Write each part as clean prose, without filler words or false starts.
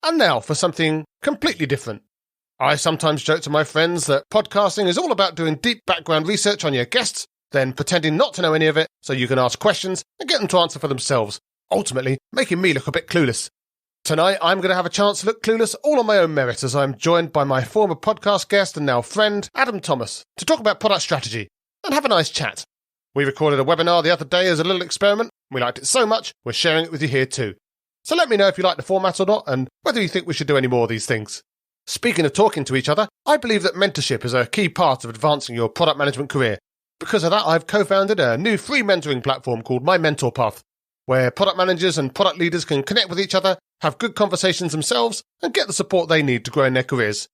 And now for something completely different. I sometimes joke to my friends that podcasting is all about doing deep background research on your guests, then pretending not to know any of it so you can ask questions and get them to answer for themselves, ultimately making me look a bit clueless. Tonight, I'm going to have a chance to look clueless all on my own merit as I'm joined by my former podcast guest and now friend, Adam Thomas, to talk about product strategy and have a nice chat. We recorded a webinar the other day as a little experiment. We liked it so much, we're sharing it with you here too. So let me know if you like the format or not and whether you think we should do any more of these things. Speaking of talking to each other, I believe that mentorship is a key part of advancing your product management career. Because of that, I've co-founded a new free mentoring platform called My Mentor Path, where product managers and product leaders can connect with each other, have good conversations themselves, and get the support they need to grow in their careers.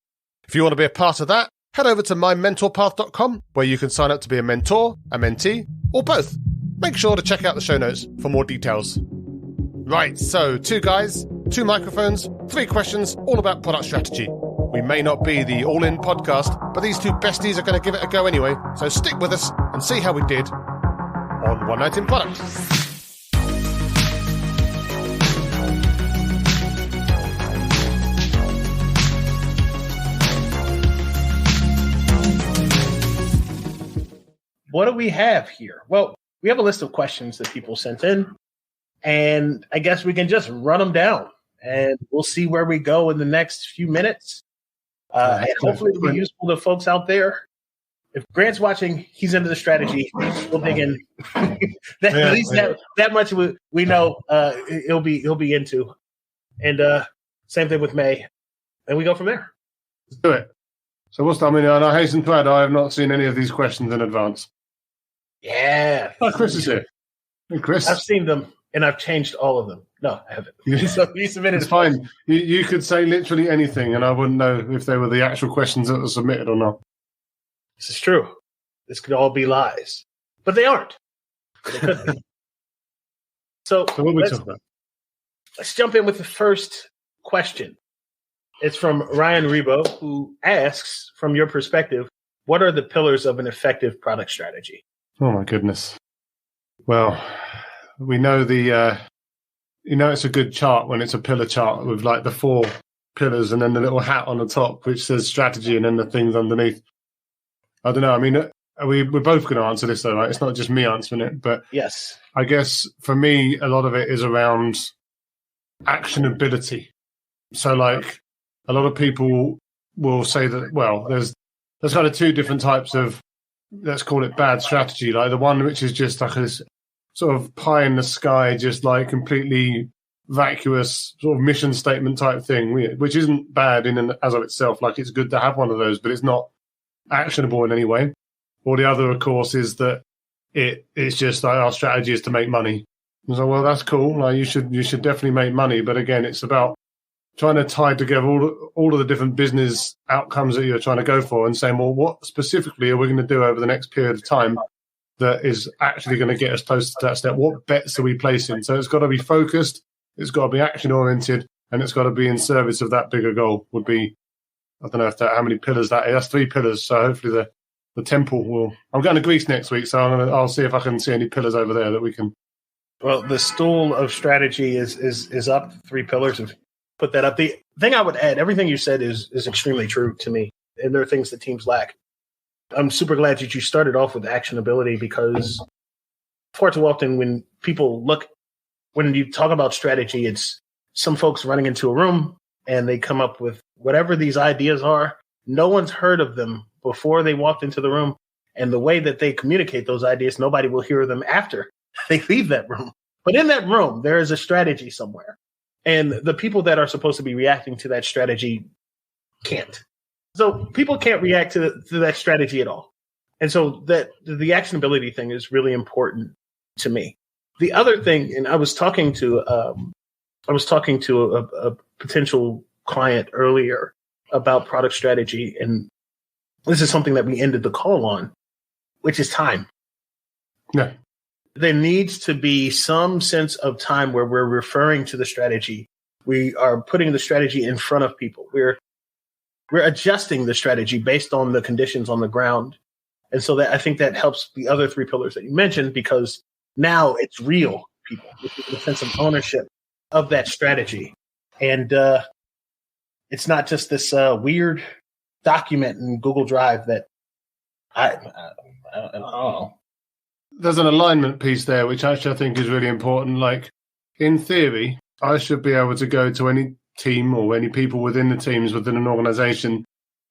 If you want to be a part of that, head over to mymentorpath.com, where you can sign up to be a mentor, a mentee, or both. Make sure to check out the show notes for more details. Right, so 2 guys, 2 microphones, 3 questions, all about product strategy. We may not be the all-in podcast, but these 2 besties are going to give it a go anyway, so stick with us and see how we did on One Night in Product. What do we have here? Well, we have a list of questions that people sent in, and I guess we can just run them down, and we'll see where we go in the next few minutes. And hopefully it'll be useful to folks out there. If Grant's watching, he's into the strategy. We'll dig in. At least that much we know he'll be into. And same thing with May. And we go from there. Let's do it. So I hasten to add, I have not seen any of these questions in advance. Yeah. Oh, Chris is here. Hey, Chris. I've seen them, and I've changed all of them. No, I haven't. So he submitted. It's fine. You could say literally anything, and I wouldn't know if they were the actual questions that were submitted or not. This is true. This could all be lies, but they aren't. They could be. So what are we talking about? Let's jump in with the first question. It's from Ryan Rebo, who asks, from your perspective, what are the pillars of an effective product strategy? Oh, my goodness. Well, we know it's a good chart when it's a pillar chart with like the 4 pillars and then the little hat on the top, which says strategy and then the things underneath. I don't know. I mean, we're both going to answer this, though, right? It's not just me answering it. But yes, I guess for me, a lot of it is around actionability. So, like, a lot of people will say that, well, there's kind of 2 different types of, let's call it bad strategy. Like the one which is just like this sort of pie in the sky, just like completely vacuous sort of mission statement type thing, which isn't bad in and as of itself. Like it's good to have one of those, but it's not actionable in any way. Or the other, of course, is that it's just like our strategy is to make money. And so, well, that's cool. Like you should definitely make money, but again, it's about trying to tie together all of the different business outcomes that you're trying to go for and saying, well, what specifically are we going to do over the next period of time that is actually going to get us close to that step? What bets are we placing? So it's got to be focused, it's got to be action-oriented, and it's got to be in service of that bigger goal. Would be, I don't know how many pillars that is. That's 3 pillars. So hopefully the temple will... I'm going to Greece next week, so I'll see if I can see any pillars over there that we can... Well, the stool of strategy is up. 3 pillars of... Put that up. The thing I would add, everything you said is extremely true to me. And there are things that teams lack. I'm super glad that you started off with actionability because far too often when you talk about strategy, it's some folks running into a room and they come up with whatever these ideas are. No one's heard of them before they walked into the room. And the way that they communicate those ideas, nobody will hear them after they leave that room. But in that room, there is a strategy somewhere. And the people that are supposed to be reacting to that strategy can't. So people can't react to that strategy at all. And so that the actionability thing is really important to me. The other thing, and I was talking to a potential client earlier about product strategy, and this is something that we ended the call on, which is time. Yeah. There needs to be some sense of time where we're referring to the strategy. We are putting the strategy in front of people. We're adjusting the strategy based on the conditions on the ground. And so that I think that helps the other 3 pillars that you mentioned, because now it's real people, which is a sense of ownership of that strategy. And it's not just this weird document in Google Drive that I don't know. There's an alignment piece there, which actually I think is really important. Like, in theory, I should be able to go to any team or any people within the teams within an organization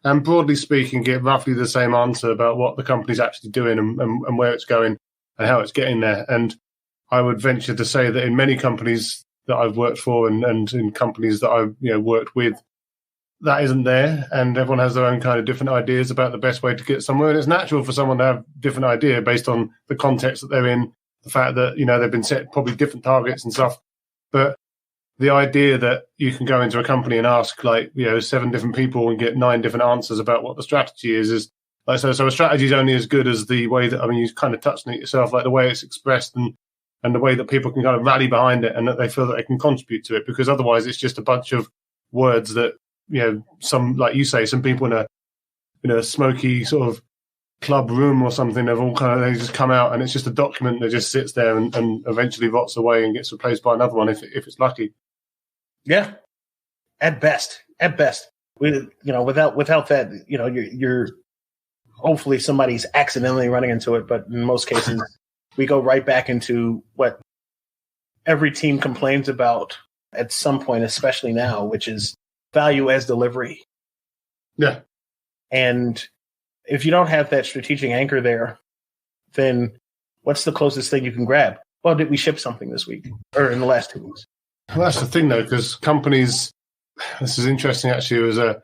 and, broadly speaking, get roughly the same answer about what the company's actually doing and where it's going and how it's getting there. And I would venture to say that in many companies that I've worked for and in companies that I've worked with, that isn't there, and everyone has their own kind of different ideas about the best way to get somewhere. And it's natural for someone to have a different idea based on the context that they're in, the fact that they've been set probably different targets and stuff. But the idea that you can go into a company and ask 7 different people and get 9 different answers about what the strategy is like, so a strategy is only as good as the way that, you kind of touched on it yourself, like the way it's expressed and the way that people can kind of rally behind it and that they feel that they can contribute to it, because otherwise it's just a bunch of words that, some, like you say, some people in a smoky sort of club room or something, they just come out and it's just a document that just sits there and eventually rots away and gets replaced by another one if it's lucky. Yeah, at best. Without that, you're hopefully somebody's accidentally running into it, but in most cases, we go right back into what every team complains about at some point, especially now, which is value as delivery. Yeah. And if you don't have that strategic anchor there, then what's the closest thing you can grab? Well, did we ship something this week or in the last 2 weeks? Well, that's the thing, though, because companies, this is interesting, actually. I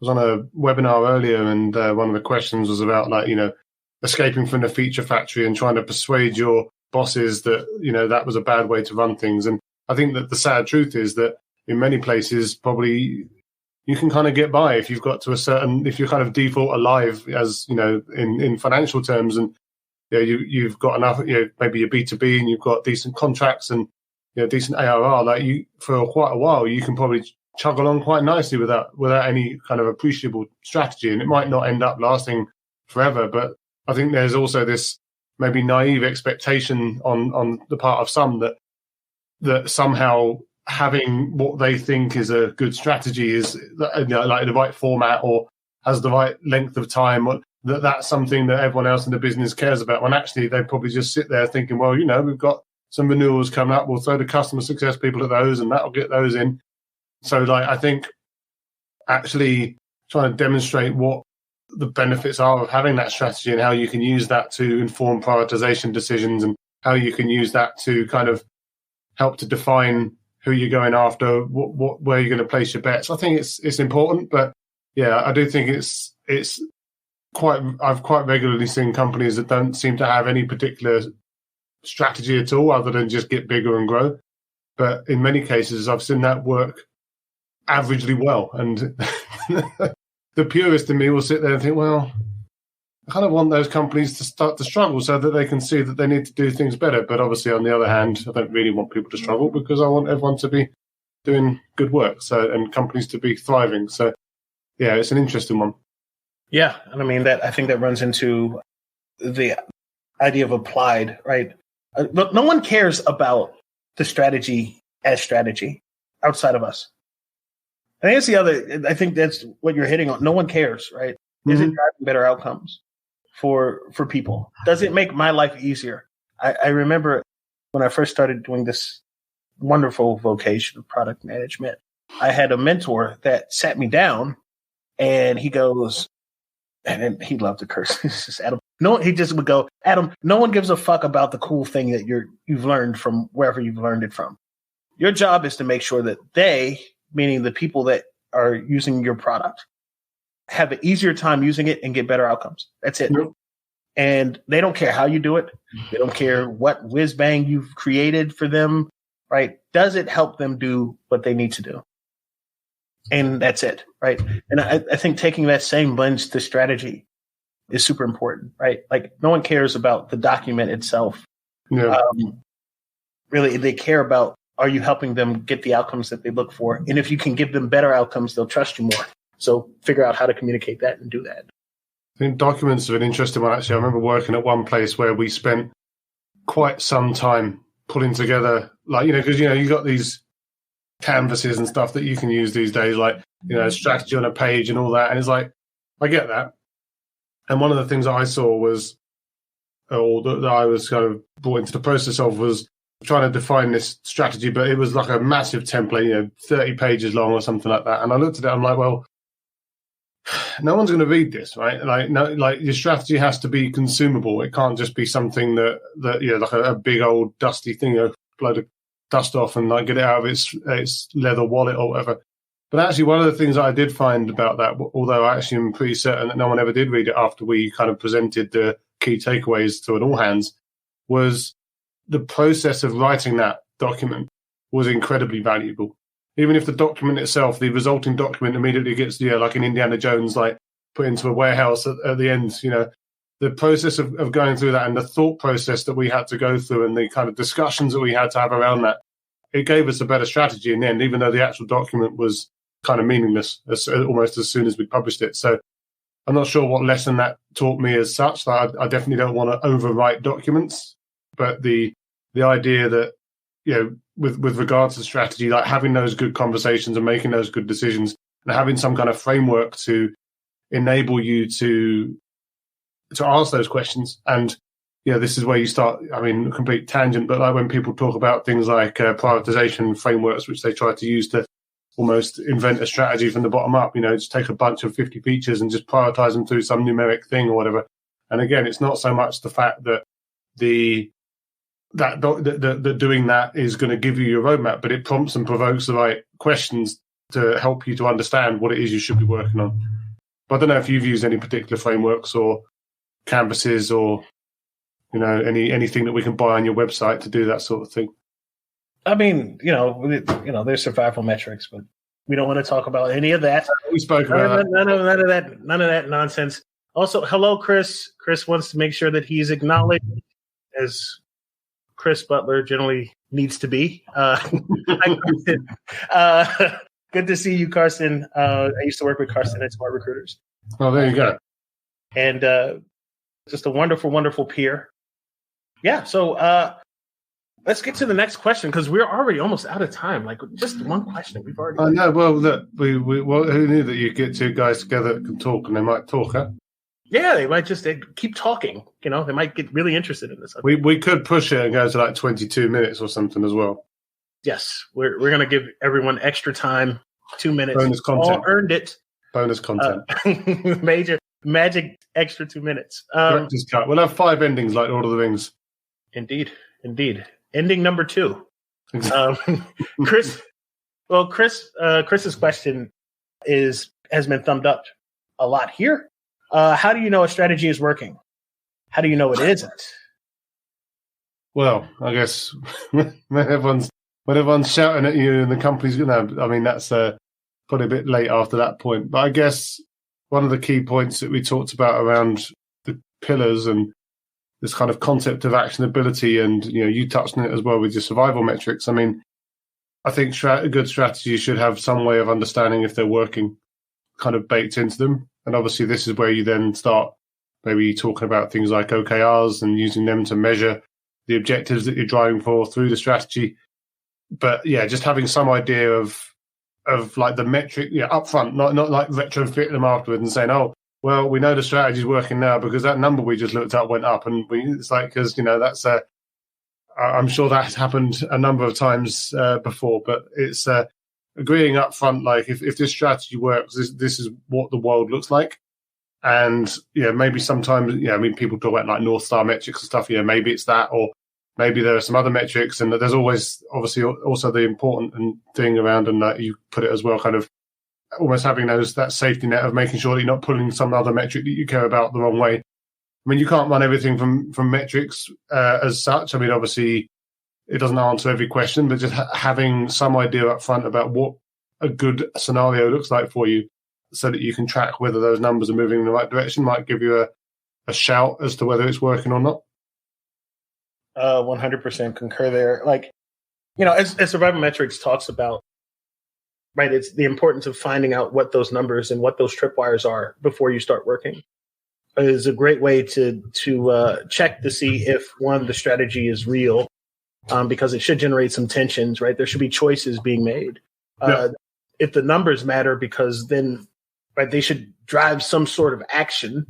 was on a webinar earlier, and one of the questions was about, escaping from the feature factory and trying to persuade your bosses that, that was a bad way to run things. And I think that the sad truth is that in many places, probably you can kind of get by if you've got to if you kind of default alive, as, in financial terms, and you've got enough, maybe you're B2B and you've got decent contracts and, decent ARR, for quite a while, you can probably chug along quite nicely without any kind of appreciable strategy. And it might not end up lasting forever, but I think there's also this maybe naive expectation on the part of some that somehow having what they think is a good strategy is like the right format or has the right length of time, or that's something that everyone else in the business cares about, when actually they probably just sit there thinking, well, we've got some renewals coming up, we'll throw the customer success people at those and that'll get those in. So I think actually trying to demonstrate what the benefits are of having that strategy and how you can use that to inform prioritization decisions and how you can use that to kind of help to define who you're going after, where you're going to place your bets. I think it's important, but yeah, I do think it's I've quite regularly seen companies that don't seem to have any particular strategy at all other than just get bigger and grow. But in many cases, I've seen that work averagely well. And the purist in me will sit there and think, well, I kind of want those companies to start to struggle so that they can see that they need to do things better. But obviously, on the other hand, I don't really want people to struggle because I want everyone to be doing good work, and companies to be thriving. So, yeah, it's an interesting one. Yeah, and I think that runs into the idea of applied, right? Look, no one cares about the strategy as strategy outside of us. I think that's what you're hitting on. No one cares, right? Mm-hmm. Is it driving better outcomes for people? Does it make my life easier? I remember when I first started doing this wonderful vocation of product management, I had a mentor that sat me down and he goes, and he loved to curse. This is Adam. No, he just would go, Adam, no one gives a fuck about the cool thing that you've learned from wherever you've learned it from. Your job is to make sure that they, meaning the people that are using your product, have an easier time using it and get better outcomes. That's it. Yep. And they don't care how you do it. They don't care what whiz bang you've created for them, right? Does it help them do what they need to do? And that's it, right? And I think taking that same lens to strategy is super important, right? Like, no one cares about the document itself. Yeah. Really, they care about, are you helping them get the outcomes that they look for? And if you can give them better outcomes, they'll trust you more. So figure out how to communicate that and do that. I think documents are an interesting one, actually. I remember working at one place where we spent quite some time pulling together, because, you got these canvases and stuff that you can use these days, like, strategy on a page and all that. And it's like, I get that. And one of the things that I saw was, or that I was kind of brought into the process of, was trying to define this strategy, but it was like a massive template, 30 pages long or something like that. And I looked at it, I'm like, well, no one's going to read this, right? Like your strategy has to be consumable. It can't just be something that like a big old dusty thing, blow the dust off and like get it out of its leather wallet or whatever. But actually, one of the things that I did find about that, although I actually am pretty certain that no one ever did read it after we kind of presented the key takeaways to an all hands, was the process of writing that document was incredibly valuable. Even if the document itself, the resulting document immediately gets, like in Indiana Jones, like put into a warehouse at the end, the process of going through that and the thought process that we had to go through and the kind of discussions that we had to have around that, it gave us a better strategy in the end, even though the actual document was kind of meaningless almost as soon as we published it. So I'm not sure what lesson that taught me as such. Like, I definitely don't want to overwrite documents, but the idea that, with regards to strategy, like having those good conversations and making those good decisions and having some kind of framework to enable you to ask those questions. And, this is where you start, complete tangent, but like when people talk about things like prioritization frameworks, which they try to use to almost invent a strategy from the bottom up, just take a bunch of 50 features and just prioritize them through some numeric thing or whatever. And again, it's not so much the fact that that doing that is going to give you your roadmap, but it prompts and provokes the right questions to help you to understand what it is you should be working on. But I don't know if you've used any particular frameworks or canvases or anything that we can buy on your website to do that sort of thing. There's survival metrics, but we don't want to talk about any of that. We spoke about none of that nonsense. Also, hello, Chris. Chris wants to make sure that he's acknowledged as Chris Butler generally needs to be. Good to see you, Carson. I used to work with Carson at Smart Recruiters. Oh, there you go. And just a wonderful, wonderful peer. Yeah, so let's get to the next question because we're already almost out of time. Like, just one question. We've already. I know. Well, look, who knew that you get two guys together that can talk and they might talk, huh? Yeah, they might just keep talking. They might get really interested in this. We could push it and go to like 22 minutes or something as well. Yes, we're going to give everyone extra time, 2 minutes. Bonus content. All earned it. Bonus content. Magic extra 2 minutes. Director's cut. We'll have 5 endings like Lord of the Rings. Indeed. Ending number 2. Chris. Well, Chris's question has been thumbed up a lot here. How do you know a strategy is working? How do you know it isn't? Well, I guess when everyone's shouting at you and the company's going to, that's probably a bit late after that point. But I guess one of the key points that we talked about around the pillars and this kind of concept of actionability, and you touched on it as well with your survival metrics. I think a good strategy should have some way of understanding if they're working kind of baked into them. And obviously this is where you then start maybe talking about things like OKRs and using them to measure the objectives that you're driving for through the strategy. But yeah, just having some idea of like the metric, up front, not like retrofit them afterwards and saying, oh, well, we know the strategy is working now because that number we just looked at went up. And it's like, because, that's I'm sure that's happened a number of times before, but it's agreeing up front, like if this strategy works, this is what the world looks like. And maybe sometimes, people talk about like North Star metrics and stuff. Maybe it's that, or maybe there are some other metrics, and there's always obviously also the important thing around, and that you put it as well, kind of almost having that safety net of making sure that you're not pulling some other metric that you care about the wrong way. You can't run everything from metrics as such. Obviously it doesn't answer every question, but just having some idea up front about what a good scenario looks like for you, so that you can track whether those numbers are moving in the right direction, might give you a shout as to whether it's working or not. 100% concur there. Like, as Survival Metrics talks about, right, it's the importance of finding out what those numbers and what those tripwires are before you start working. It is a great way to check to see if, one, the strategy is real, because it should generate some tensions, right? There should be choices being made. If the numbers matter, because then they should drive some sort of action.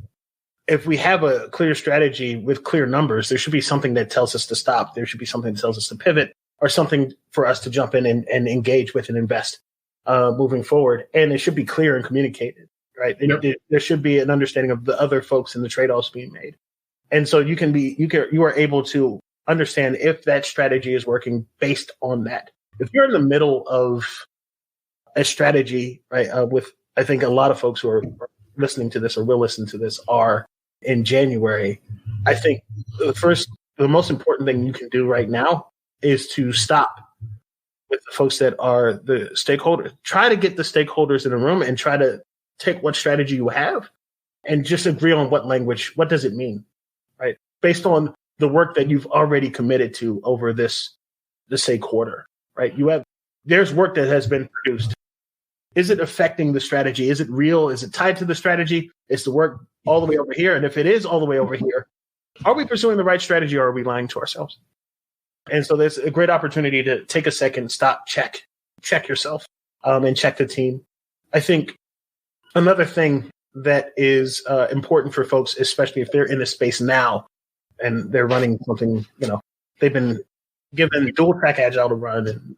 If we have a clear strategy with clear numbers, there should be something that tells us to stop. There should be something that tells us to pivot, or something for us to jump in and engage with and invest moving forward. And it should be clear and communicated, right? Yep. There should be an understanding of the other folks and the trade-offs being made. And so you are able to understand if that strategy is working based on that. If you're in the middle of a strategy, right, with, I think a lot of folks who are listening to this or will listen to this are in January, I think the most important thing you can do right now is to stop with the folks that are the stakeholders. Try to get the stakeholders in a room and try to take what strategy you have and just agree on what language, what does it mean, right? Based on the work that you've already committed to over this say quarter, right? There's work that has been produced. Is it affecting the strategy? Is it real? Is it tied to the strategy? Is the work all the way over here? And if it is all the way over here, are we pursuing the right strategy, or are we lying to ourselves? And so there's a great opportunity to take a second, stop, check yourself, and check the team. I think another thing that is important for folks, especially if they're in a space now and they're running something, they've been given dual track agile to run,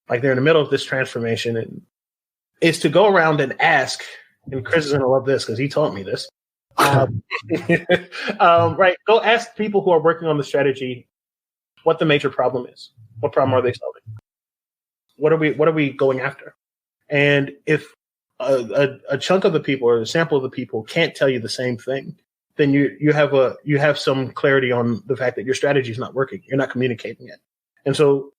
and they're in the middle of this transformation, and is to go around and ask, and Chris is going to love this because he taught me this. Right. Go ask people who are working on the strategy what the major problem is. What problem are they solving? What are we going after? And if a chunk of the people or a sample of the people can't tell you the same thing, then you have some clarity on the fact that your strategy is not working. You're not communicating it. And so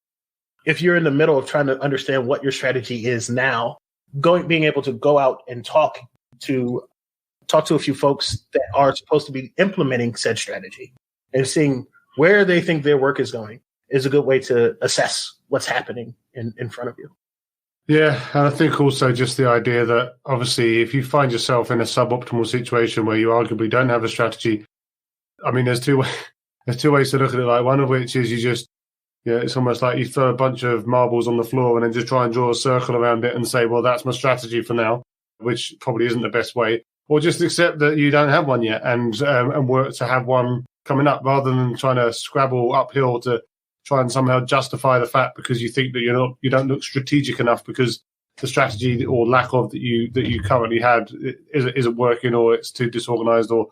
if you're in the middle of trying to understand what your strategy is now, being able to go out and talk to a few folks that are supposed to be implementing said strategy and seeing where they think their work is going is a good way to assess what's happening in front of you. Yeah, and I think also just the idea that obviously if you find yourself in a suboptimal situation where you arguably don't have a strategy, I mean, there's two ways to look at it. Like, one of which is it's almost like you throw a bunch of marbles on the floor and then just try and draw a circle around it and say, well, that's my strategy for now, which probably isn't the best way. Or just accept that you don't have one yet and work to have one coming up, rather than trying to scrabble uphill to try and somehow justify the fact because you think that you don't look strategic enough because the strategy or lack of that you currently had isn't working, or it's too disorganized, or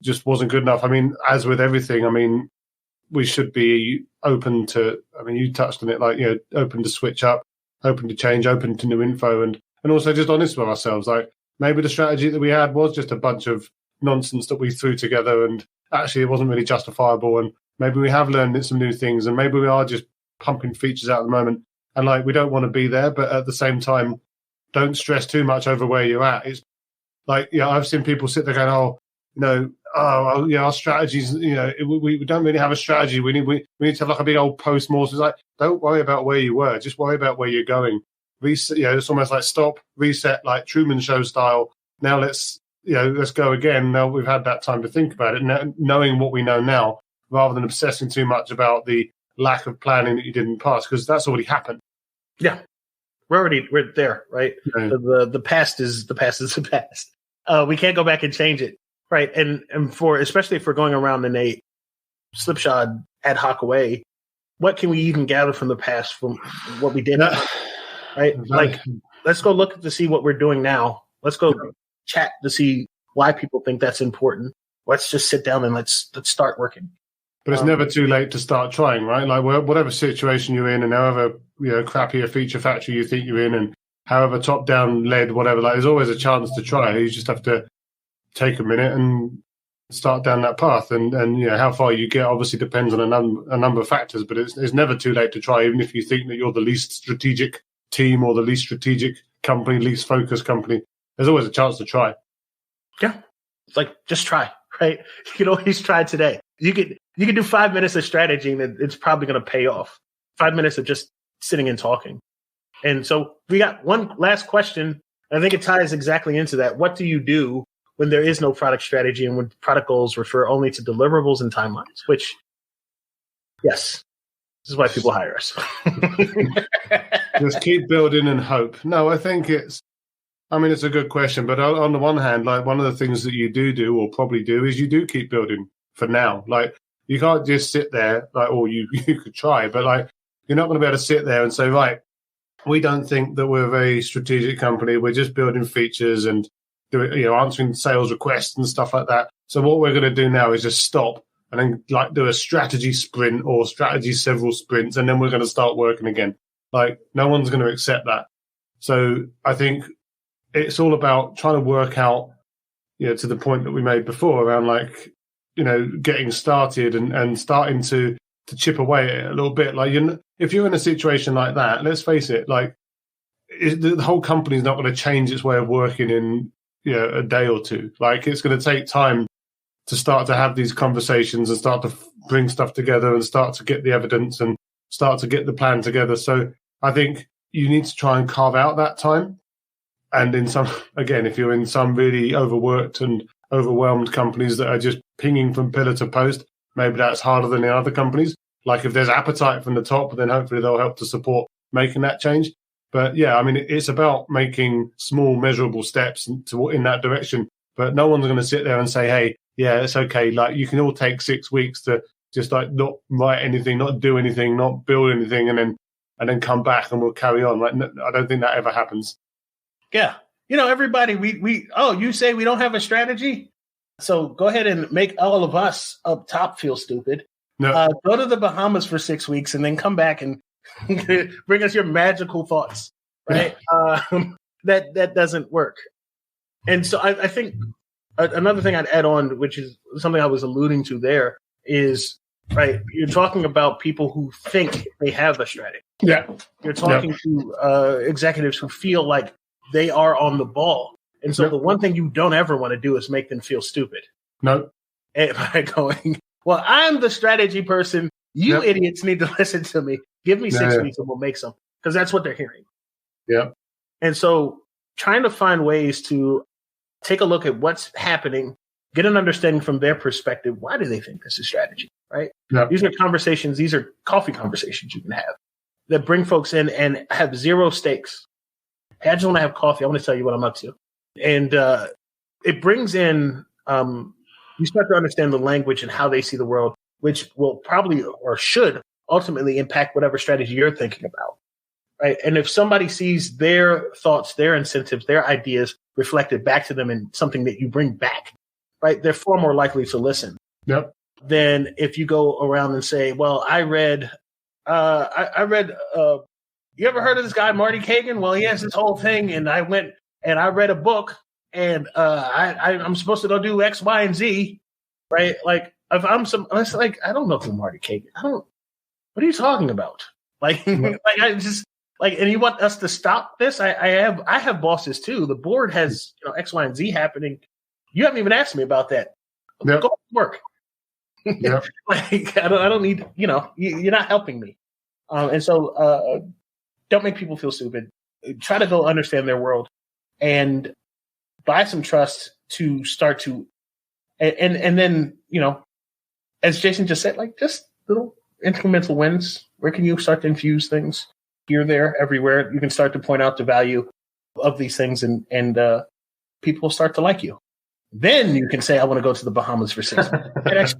just wasn't good enough. I mean, as with everything, I mean, we should be open to, I mean, you touched on it, open to switch up, open to change, open to new info, and also just honest with ourselves. Like, maybe the strategy that we had was just a bunch of nonsense that we threw together, and actually it wasn't really justifiable, and maybe we have learned some new things, and maybe we are just pumping features out at the moment, and we don't want to be there, but at the same time, don't stress too much over where you're at. It's I've seen people sit there going, our strategies, we don't really have a strategy. We need to have a big old post-mortem. It's like, don't worry about where you were, just worry about where you're going. Reset, it's almost like stop, reset, like Truman Show style. Now let's go again. Now we've had that time to think about it, knowing what we know now, rather than obsessing too much about the lack of planning that you did in the past, because that's already happened. Yeah, we're there, right? Yeah. The past is the past. We can't go back and change it, right? And especially if we're going around in a slipshod ad hoc way, what can we even gather from the past from what we did? Right? Let's go look to see what we're doing now. Let's go chat to see why people think that's important. Let's just sit down and let's start working. But it's never too late to start trying, right? Like, whatever situation you're in, and however crappy a feature factory you think you're in, and however top down led, whatever, there's always a chance to try. You just have to take a minute and start down that path. And how far you get obviously depends on a number of factors. But it's never too late to try, even if you think that you're the least strategic team or the least strategic company, least focused company. There's always a chance to try. Yeah, it's just try, right? You can always try today. You can do 5 minutes of strategy, and it's probably going to pay off. 5 minutes of just sitting and talking. And so we got one last question. I think it ties exactly into that. What do you do when there is no product strategy and when product goals refer only to deliverables and timelines? Which, yes, This is why people hire us. Just keep building and hope. No, I think it's a good question. But on the one hand, like one of the things that you do or probably do is you do keep building for now. Like you can't just sit there, like, or you could try, but like you're not going to be able to sit there and say, right, we don't think that we're a very strategic company. We're just building features and answering sales requests and stuff like that. So what we're going to do now is just stop and then like do a strategy sprint or strategy several sprints, and then we're going to start working again. Like no one's going to accept that. So I think it's all about trying to work out, to the point that we made before around like, getting started and starting to chip away at it a little bit. Like if you're in a situation like that, let's face it, like the whole company's not going to change its way of working in a day or two. Like it's going to take time to start to have these conversations and start to bring stuff together and start to get the evidence and start to get the plan together. So I think you need to try and carve out that time. And if you're in some really overworked and overwhelmed companies that are just pinging from pillar to post, maybe that's harder than in other companies. Like if there's appetite from the top, then hopefully they'll help to support making that change. But yeah, it's about making small measurable steps in that direction. But no one's going to sit there and say, hey, yeah, it's okay. Like you can all take 6 weeks to just like not write anything, not do anything, not build anything, and then come back and we'll carry on. Like I don't think that ever happens. Yeah. Everybody, you say we don't have a strategy? So go ahead and make all of us up top feel stupid. No. Go to the Bahamas for 6 weeks and then come back and bring us your magical thoughts, right? That doesn't work. And so I think another thing I'd add on, which is something I was alluding to there, is, right, you're talking about people who think they have a strategy. Yeah. You're talking to executives who feel like they are on the ball. And so the one thing you don't ever want to do is make them feel stupid. No. And by going, well, I'm the strategy person. You idiots need to listen to me. Give me 6 weeks and we'll make something. Because that's what they're hearing. Yeah. And so trying to find ways to take a look at what's happening, get an understanding from their perspective. Why do they think this is strategy, right? Yep. These are conversations. These are coffee conversations you can have that bring folks in and have zero stakes. Hey, I just want to have coffee. I want to tell you what I'm up to. And it brings in, you start to understand the language and how they see the world, which will probably or should ultimately impact whatever strategy you're thinking about, right? And if somebody sees their thoughts, their incentives, their ideas reflected back to them in something that you bring back, right, they're far more likely to listen. Yep. Than if you go around and say, well, I read, you ever heard of this guy, Marty Kagan? Well, he has this whole thing, and I went and I read a book, and I'm supposed to go do X, Y, and Z, right? Like, if it's like, I don't know who Marty Kagan. What are you talking about? Like, and you want us to stop this? I have bosses too. The board has X, Y, and Z happening. You haven't even asked me about that. Yep. Go to work. Yep. Like, I don't need, you're not helping me. And so don't make people feel stupid. Try to go understand their world and buy some trust to start to, and then, as Jason just said, like just little incremental wins. Where can you start to infuse things here, there, everywhere? You can start to point out the value of these things and people will start to like you. Then you can say, I want to go to the Bahamas for 6 months.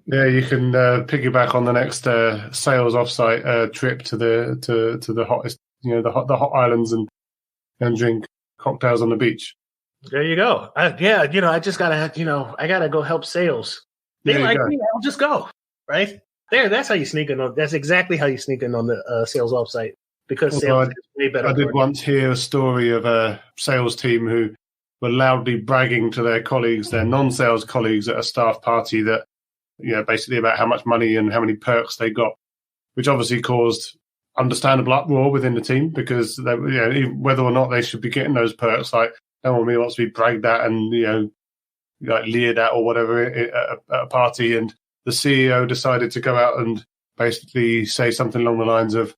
Yeah, you can piggyback on the next sales offsite trip to the hottest, the hot islands and drink cocktails on the beach. There you go. I just gotta, I gotta go help sales. They like me, I'll just go. Right there. That's how you sneak in. That's exactly how you sneak in on the sales offsite, because sales is way better. I did once hear a story of a sales team who were loudly bragging to their colleagues, their non-sales colleagues at a staff party that, basically about how much money and how many perks they got, which obviously caused understandable uproar within the team because they, whether or not they should be getting those perks, like no one really wants to be bragged at and, like leered at or whatever at a party. And the CEO decided to go out and basically say something along the lines of,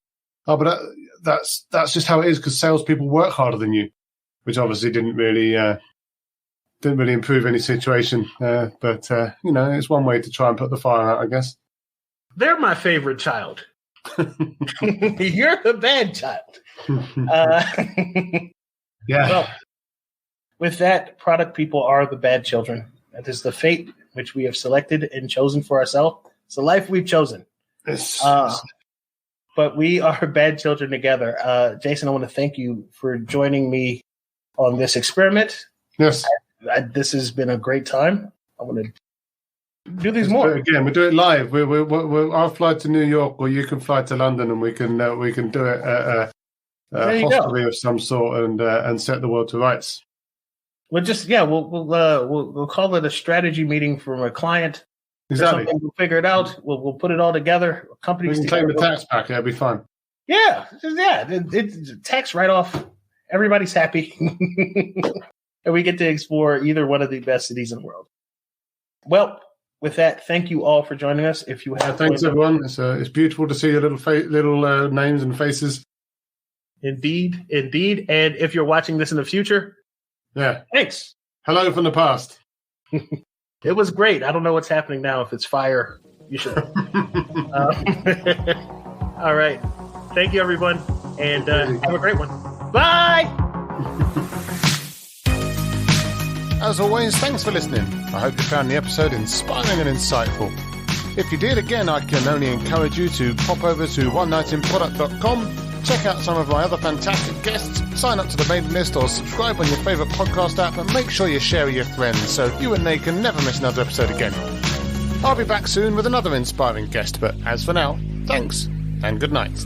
"Oh, but that's just how it is because salespeople work harder than you," which obviously didn't really improve any situation. But it's one way to try and put the fire out, I guess. They're my favorite child. You're the bad child. Yeah. Well, with that, product people are the bad children. That is the fate which we have selected and chosen for ourselves. It's the life we've chosen. But we are bad children together. Jason, I want to thank you for joining me on this experiment. Yes. This has been a great time. I want to do these more. Again, we do it live. I'll fly to New York, or you can fly to London, and we can do it at a hostelry of some sort and set the world to rights. We'll call it a strategy meeting from a client. Exactly. We'll figure it out. We'll put it all together. Companies can claim the tax back. It'll be fun. Yeah. It's tax write-off. Everybody's happy. And we get to explore either one of the best cities in the world. Well, with that, thank you all for joining us. If you have, thanks everyone. It's beautiful to see your little names and faces. Indeed. And if you're watching this in the future, thanks. Hello from the past. It was great. I don't know what's happening now. If it's fire, you should. All right. Thank you, everyone, and have a great one. Bye. As always, thanks for listening. I hope you found the episode inspiring and insightful. If you did, again, I can only encourage you to pop over to onenightinproduct.com, check out some of my other fantastic guests, sign up to the mailing list or subscribe on your favourite podcast app, and make sure you share with your friends so you and they can never miss another episode again. I'll be back soon with another inspiring guest, but as for now, thanks and good night.